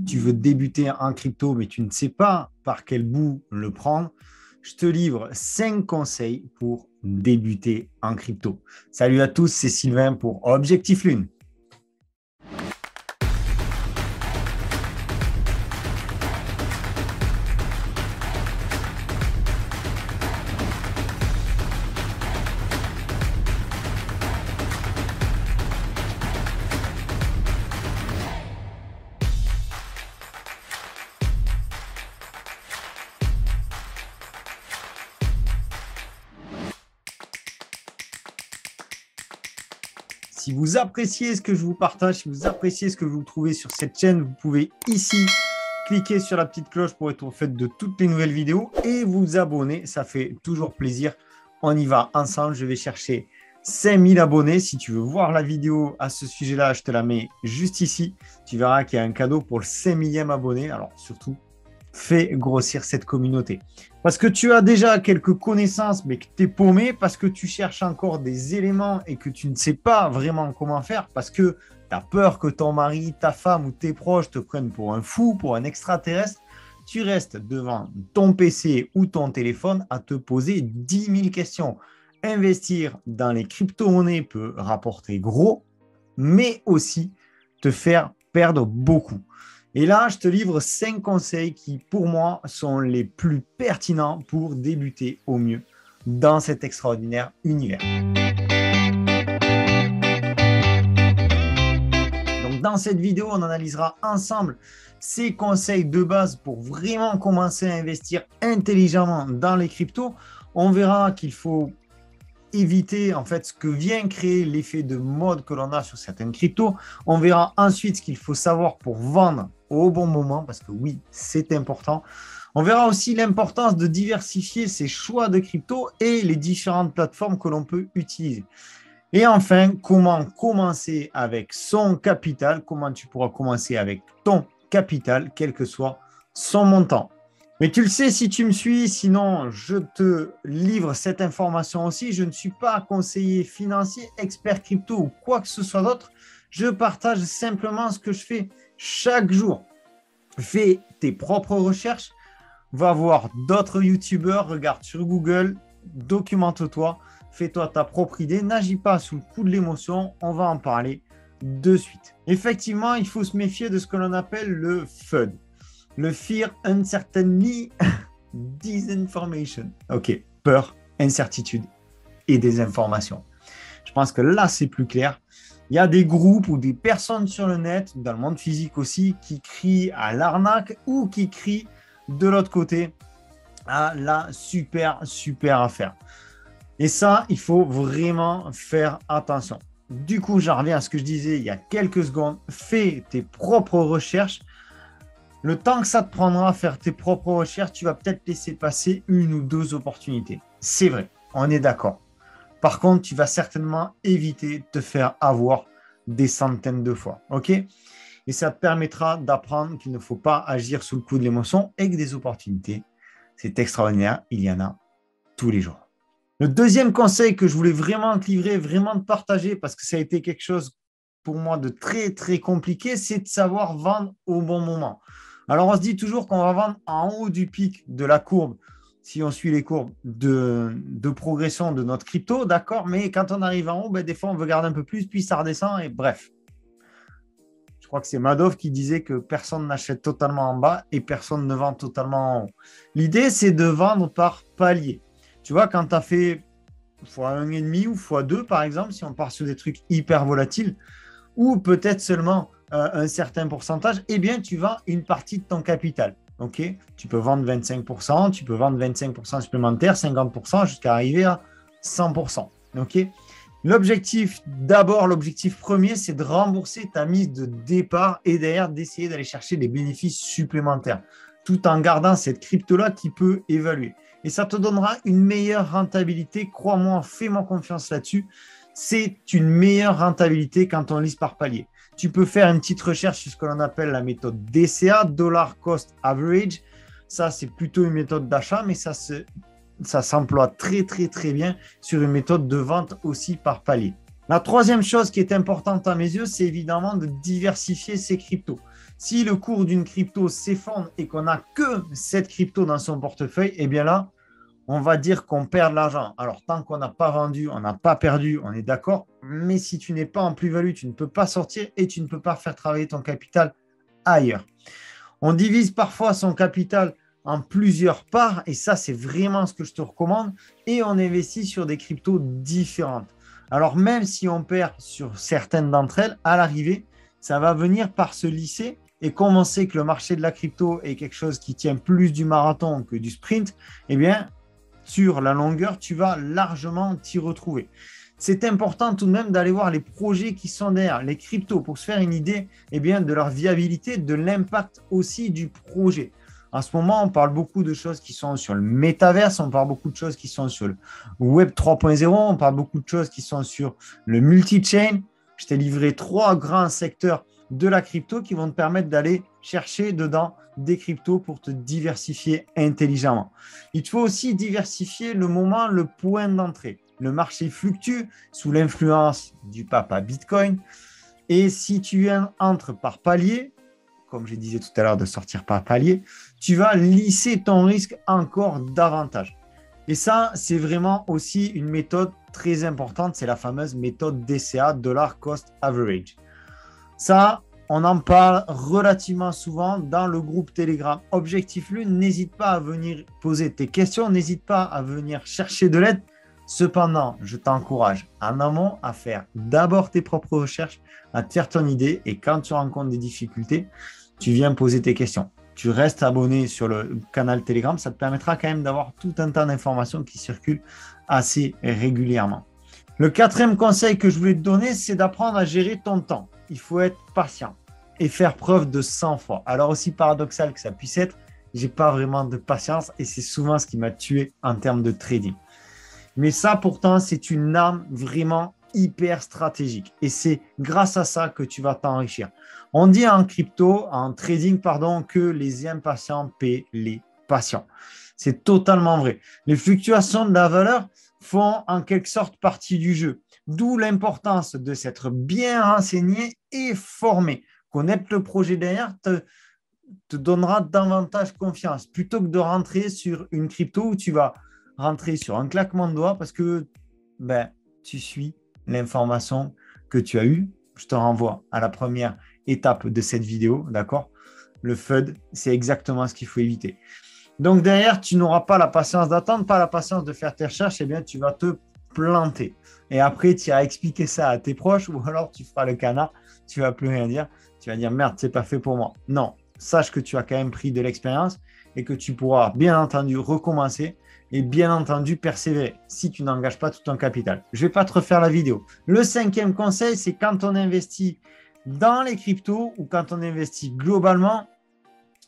tu veux débuter en crypto, mais tu ne sais pas par quel bout le prendre, je te livre 5 conseils pour débuter en crypto. Salut à tous, c'est Sylvain pour Objectif Lune. Si vous appréciez ce que je vous partage, si vous appréciez ce que vous trouvez sur cette chaîne, vous pouvez ici cliquer sur la petite cloche pour être au fait de toutes les nouvelles vidéos et vous abonner. Ça fait toujours plaisir. On y va ensemble. Je vais chercher 5000 abonnés. Si tu veux voir la vidéo à ce sujet-là, je te la mets juste ici. Tu verras qu'il y a un cadeau pour le 5000e abonné. Alors surtout, fais grossir cette communauté. Parce que tu as déjà quelques connaissances, mais que tu es paumé, parce que tu cherches encore des éléments et que tu ne sais pas vraiment comment faire, parce que tu as peur que ton mari, ta femme ou tes proches te prennent pour un fou, pour un extraterrestre, tu restes devant ton PC ou ton téléphone à te poser 10 000 questions. Investir dans les crypto-monnaies peut rapporter gros, mais aussi te faire perdre beaucoup. Et là, je te livre 5 conseils qui, pour moi, sont les plus pertinents pour débuter au mieux dans cet extraordinaire univers. Donc, dans cette vidéo, on analysera ensemble ces conseils de base pour vraiment commencer à investir intelligemment dans les cryptos. On verra qu'il faut éviter en fait ce que vient créer l'effet de mode que l'on a sur certaines cryptos. On verra ensuite ce qu'il faut savoir pour vendre au bon moment, parce que oui, c'est important. On verra aussi l'importance de diversifier ses choix de crypto et les différentes plateformes que l'on peut utiliser. Et enfin, comment commencer avec son capital, comment tu pourras commencer avec ton capital, quel que soit son montant. Mais tu le sais si tu me suis, sinon je te livre cette information aussi. Je ne suis pas conseiller financier, expert crypto ou quoi que ce soit d'autre. Je partage simplement ce que je fais chaque jour. Fais tes propres recherches, va voir d'autres youtubeurs, regarde sur Google, documente-toi, fais-toi ta propre idée, n'agis pas sous le coup de l'émotion, on va en parler de suite. Effectivement, il faut se méfier de ce que l'on appelle le FUD. Le Fear, Uncertainty, Disinformation. Ok, peur, incertitude et désinformation. Je pense que là, c'est plus clair. Il y a des groupes ou des personnes sur le net, dans le monde physique aussi, qui crient à l'arnaque ou qui crient de l'autre côté à la super affaire. Et ça, il faut vraiment faire attention. Du coup, j'en reviens à ce que je disais il y a quelques secondes. Fais tes propres recherches. Le temps que ça te prendra à faire tes propres recherches, tu vas peut-être laisser passer 1 ou 2 opportunités. C'est vrai, on est d'accord. Par contre, tu vas certainement éviter de te faire avoir des centaines de fois. OK ? Et ça te permettra d'apprendre qu'il ne faut pas agir sous le coup de l'émotion et que des opportunités, c'est extraordinaire. Il y en a tous les jours. Le deuxième conseil que je voulais vraiment te livrer, vraiment te partager, parce que ça a été quelque chose pour moi de très compliqué, c'est de savoir vendre au bon moment. Alors, on se dit toujours qu'on va vendre en haut du pic de la courbe, si on suit les courbes de progression de notre crypto, d'accord, mais quand on arrive en haut, des fois, on veut garder un peu plus, puis ça redescend, et bref. Je crois que c'est Madoff qui disait que personne n'achète totalement en bas et personne ne vend totalement en haut. L'idée, c'est de vendre par palier. Tu vois, quand tu as fait x1,5 ou x2, par exemple, si on part sur des trucs hyper volatiles, ou peut-être seulement un certain pourcentage, eh bien, tu vends une partie de ton capital. Okay, tu peux vendre 25%, tu peux vendre 25% supplémentaires, 50% jusqu'à arriver à 100%. Okay, l'objectif premier, c'est de rembourser ta mise de départ et derrière d'essayer d'aller chercher des bénéfices supplémentaires tout en gardant cette crypto-là qui peut évaluer. Et ça te donnera une meilleure rentabilité. Crois-moi, fais-moi confiance là-dessus. C'est une meilleure rentabilité quand on lise par palier. Tu peux faire une petite recherche sur ce que l'on appelle la méthode DCA, Dollar Cost Average. Ça, c'est plutôt une méthode d'achat, mais ça s'emploie très bien sur une méthode de vente aussi par palier. La troisième chose qui est importante à mes yeux, c'est évidemment de diversifier ses cryptos. Si le cours d'une crypto s'effondre et qu'on n'a que cette crypto dans son portefeuille, eh bien là, on va dire qu'on perd de l'argent. Alors, tant qu'on n'a pas vendu, on n'a pas perdu, on est d'accord. Mais si tu n'es pas en plus-value, tu ne peux pas sortir et tu ne peux pas faire travailler ton capital ailleurs. On divise parfois son capital en plusieurs parts et ça, c'est vraiment ce que je te recommande. Et on investit sur des cryptos différentes. Alors, même si on perd sur certaines d'entre elles, à l'arrivée, ça va venir par se lisser. Et comme on sait que le marché de la crypto est quelque chose qui tient plus du marathon que du sprint, eh bien, sur la longueur, tu vas largement t'y retrouver. C'est important tout de même d'aller voir les projets qui sont derrière, les cryptos, pour se faire une idée eh bien, de leur viabilité, de l'impact aussi du projet. En ce moment, on parle beaucoup de choses qui sont sur le métaverse, on parle beaucoup de choses qui sont sur le Web 3.0, on parle beaucoup de choses qui sont sur le multi-chain. Je t'ai livré 3 grands secteurs de la crypto qui vont te permettre d'aller chercher dedans des cryptos pour te diversifier intelligemment. Il te faut aussi diversifier le moment, le point d'entrée. Le marché fluctue sous l'influence du papa Bitcoin. Et si tu entres par palier, comme je disais tout à l'heure de sortir par palier, tu vas lisser ton risque encore davantage. Et ça, c'est vraiment aussi une méthode très importante. C'est la fameuse méthode DCA, Dollar Cost Average. Ça, on en parle relativement souvent dans le groupe Telegram Objectif Lune. N'hésite pas à venir poser tes questions, n'hésite pas à venir chercher de l'aide. Cependant, je t'encourage en amont à faire d'abord tes propres recherches, à te faire ton idée et quand tu rencontres des difficultés, tu viens poser tes questions. Tu restes abonné sur le canal Telegram, ça te permettra quand même d'avoir tout un tas d'informations qui circulent assez régulièrement. Le 4e conseil que je voulais te donner, c'est d'apprendre à gérer ton temps. Il faut être patient et faire preuve de sang-froid. Alors aussi paradoxal que ça puisse être, j'ai pas vraiment de patience et c'est souvent ce qui m'a tué en termes de trading. Mais ça, pourtant, c'est une arme vraiment hyper stratégique. Et c'est grâce à ça que tu vas t'enrichir. On dit en crypto, en trading, pardon, que les impatients paient les patients. C'est totalement vrai. Les fluctuations de la valeur font en quelque sorte partie du jeu. D'où l'importance de s'être bien renseigné et formé. Connaître le projet derrière te donnera davantage confiance plutôt que de rentrer sur une crypto où tu vas rentrer sur un claquement de doigts parce que tu suis l'information que tu as eue. Je te renvoie à la première étape de cette vidéo, d'accord? Le FUD, c'est exactement ce qu'il faut éviter. Donc derrière, tu n'auras pas la patience d'attendre, pas la patience de faire tes recherches, et bien tu vas te planter. Et après, tu iras expliquer ça à tes proches ou alors tu feras le canard, tu ne vas plus rien dire. Tu vas dire merde, c'est pas fait pour moi. Non, sache que tu as quand même pris de l'expérience et que tu pourras bien entendu recommencer et bien entendu persévérer si tu n'engages pas tout ton capital. Je ne vais pas te refaire la vidéo. Le 5e conseil, c'est quand on investit dans les cryptos ou quand on investit globalement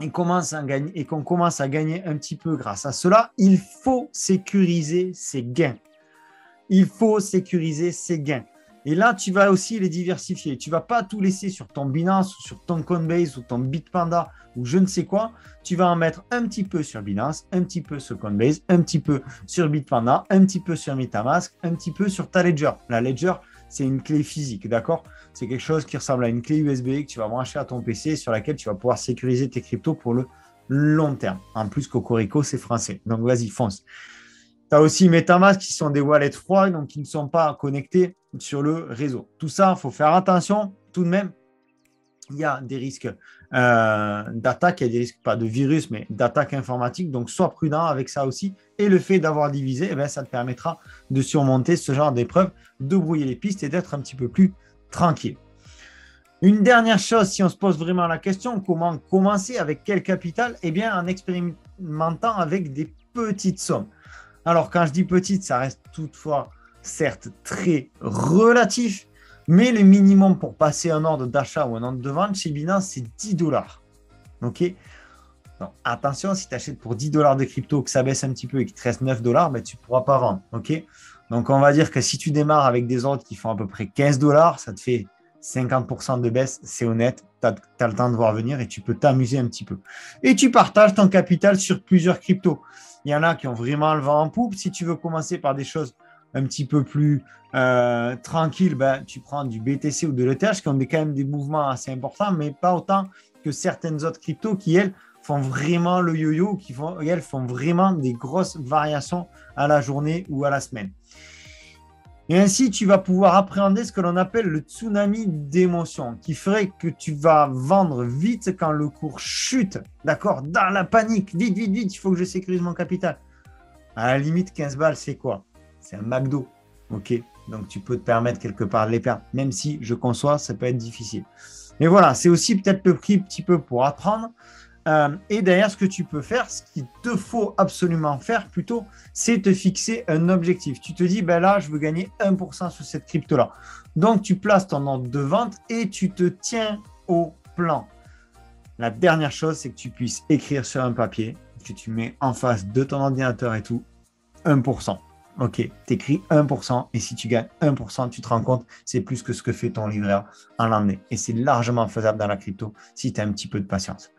et qu'on commence à gagner un petit peu grâce à cela, il faut sécuriser ses gains. Il faut sécuriser ses gains. Et là, tu vas aussi les diversifier. Tu ne vas pas tout laisser sur ton Binance ou sur ton Coinbase ou ton Bitpanda ou je ne sais quoi. Tu vas en mettre un petit peu sur Binance, un petit peu sur Coinbase, un petit peu sur Bitpanda, un petit peu sur MetaMask, un petit peu sur ta Ledger. La Ledger, c'est une clé physique, d'accord? C'est quelque chose qui ressemble à une clé USB que tu vas brancher à ton PC sur laquelle tu vas pouvoir sécuriser tes cryptos pour le long terme. En plus, Cocorico, c'est français. Donc, vas-y, fonce. Tu as aussi MetaMask qui sont des wallets froids, donc qui ne sont pas connectés sur le réseau. Tout ça, il faut faire attention. Tout de même, il y a des risques d'attaque, il y a des risques, pas de virus, mais d'attaque informatique. Donc, sois prudent avec ça aussi. Et le fait d'avoir divisé, ça te permettra de surmonter ce genre d'épreuve, de brouiller les pistes et d'être un petit peu plus tranquille. Une dernière chose, si on se pose vraiment la question, comment commencer, avec quel capital? En expérimentant avec des petites sommes. Alors, quand je dis petite, ça reste toutefois, certes, très relatif, mais le minimum pour passer un ordre d'achat ou un ordre de vente chez Binance, c'est 10 $. OK? Donc, attention, si tu achètes pour 10 $ de crypto, que ça baisse un petit peu et qu'il te reste 9 $, tu ne pourras pas vendre. OK? Donc, on va dire que si tu démarres avec des ordres qui font à peu près 15 $, ça te fait 50% de baisse, c'est honnête, tu as le temps de voir venir et tu peux t'amuser un petit peu. Et tu partages ton capital sur plusieurs cryptos. Il y en a qui ont vraiment le vent en poupe. Si tu veux commencer par des choses un petit peu plus tranquilles, tu prends du BTC ou de l'ETH qui ont quand même des mouvements assez importants, mais pas autant que certaines autres cryptos qui, elles, font vraiment le yo-yo, elles font vraiment des grosses variations à la journée ou à la semaine. Et ainsi, tu vas pouvoir appréhender ce que l'on appelle le tsunami d'émotions, qui ferait que tu vas vendre vite quand le cours chute, d'accord? Dans la panique, vite, vite, vite, il faut que je sécurise mon capital. À la limite, 15 balles, c'est quoi? C'est un McDo, ok? Donc, tu peux te permettre quelque part de les perdre, même si, je conçois, ça peut être difficile. Mais voilà, c'est aussi peut-être le prix un petit peu pour apprendre. Et derrière, ce que tu peux faire, ce qu'il te faut absolument faire plutôt, c'est te fixer un objectif. Tu te dis, ben là, je veux gagner 1% sur cette crypto-là. Donc, tu places ton ordre de vente et tu te tiens au plan. La dernière chose, c'est que tu puisses écrire sur un papier, que tu mets en face de ton ordinateur et tout, 1%. Ok, tu écris 1% et si tu gagnes 1%, tu te rends compte, c'est plus que ce que fait ton livret A en l'année. Et c'est largement faisable dans la crypto si tu as un petit peu de patience.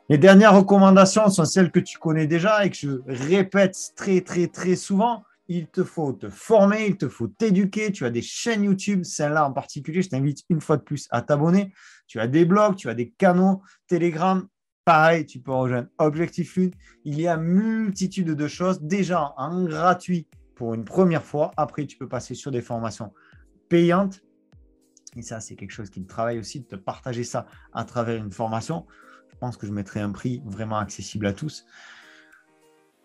Les dernières recommandations sont celles que tu connais déjà et que je répète très, très, très souvent. Il te faut te former, il te faut t'éduquer. Tu as des chaînes YouTube, celle-là en particulier, je t'invite une fois de plus à t'abonner. Tu as des blogs, tu as des canaux, Telegram. Pareil, tu peux rejoindre Objectif Lune. Il y a multitude de choses déjà en gratuit pour une première fois. Après, tu peux passer sur des formations payantes. Et ça, c'est quelque chose qui me travaille aussi, de te partager ça à travers une formation. Je pense que je mettrai un prix vraiment accessible à tous.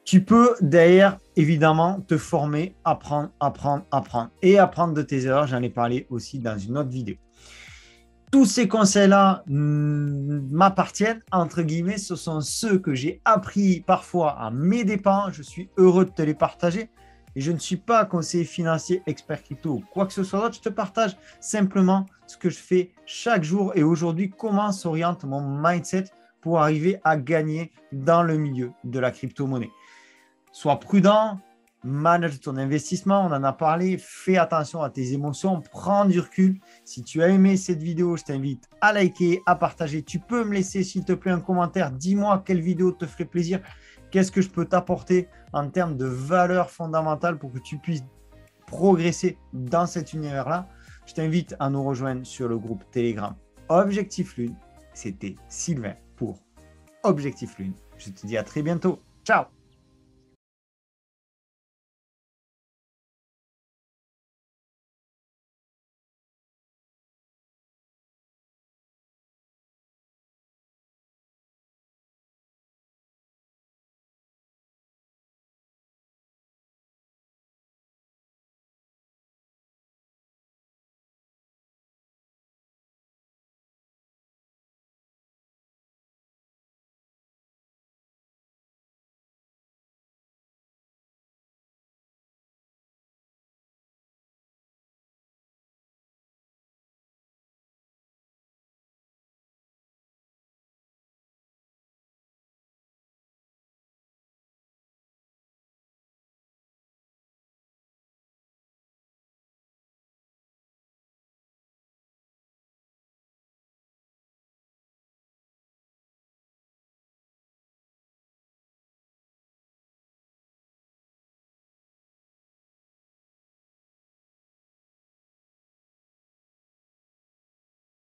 Tu peux derrière, évidemment, te former, apprendre et apprendre de tes erreurs. J'en ai parlé aussi dans une autre vidéo. Tous ces conseils-là m'appartiennent, entre guillemets, ce sont ceux que j'ai appris parfois à mes dépens. Je suis heureux de te les partager. Et je ne suis pas conseiller financier, expert crypto ou quoi que ce soit d'autre. Je te partage simplement ce que je fais chaque jour et aujourd'hui, comment s'oriente mon mindset pour arriver à gagner dans le milieu de la crypto-monnaie. Sois prudent, manage ton investissement, on en a parlé, fais attention à tes émotions, prends du recul. Si tu as aimé cette vidéo, je t'invite à liker, à partager. Tu peux me laisser, s'il te plaît, un commentaire. Dis-moi quelle vidéo te ferait plaisir. Qu'est-ce que je peux t'apporter en termes de valeurs fondamentales pour que tu puisses progresser dans cet univers-là. Je t'invite à nous rejoindre sur le groupe Telegram Objectif Lune. C'était Sylvain pour Objectif Lune. Je te dis à très bientôt. Ciao!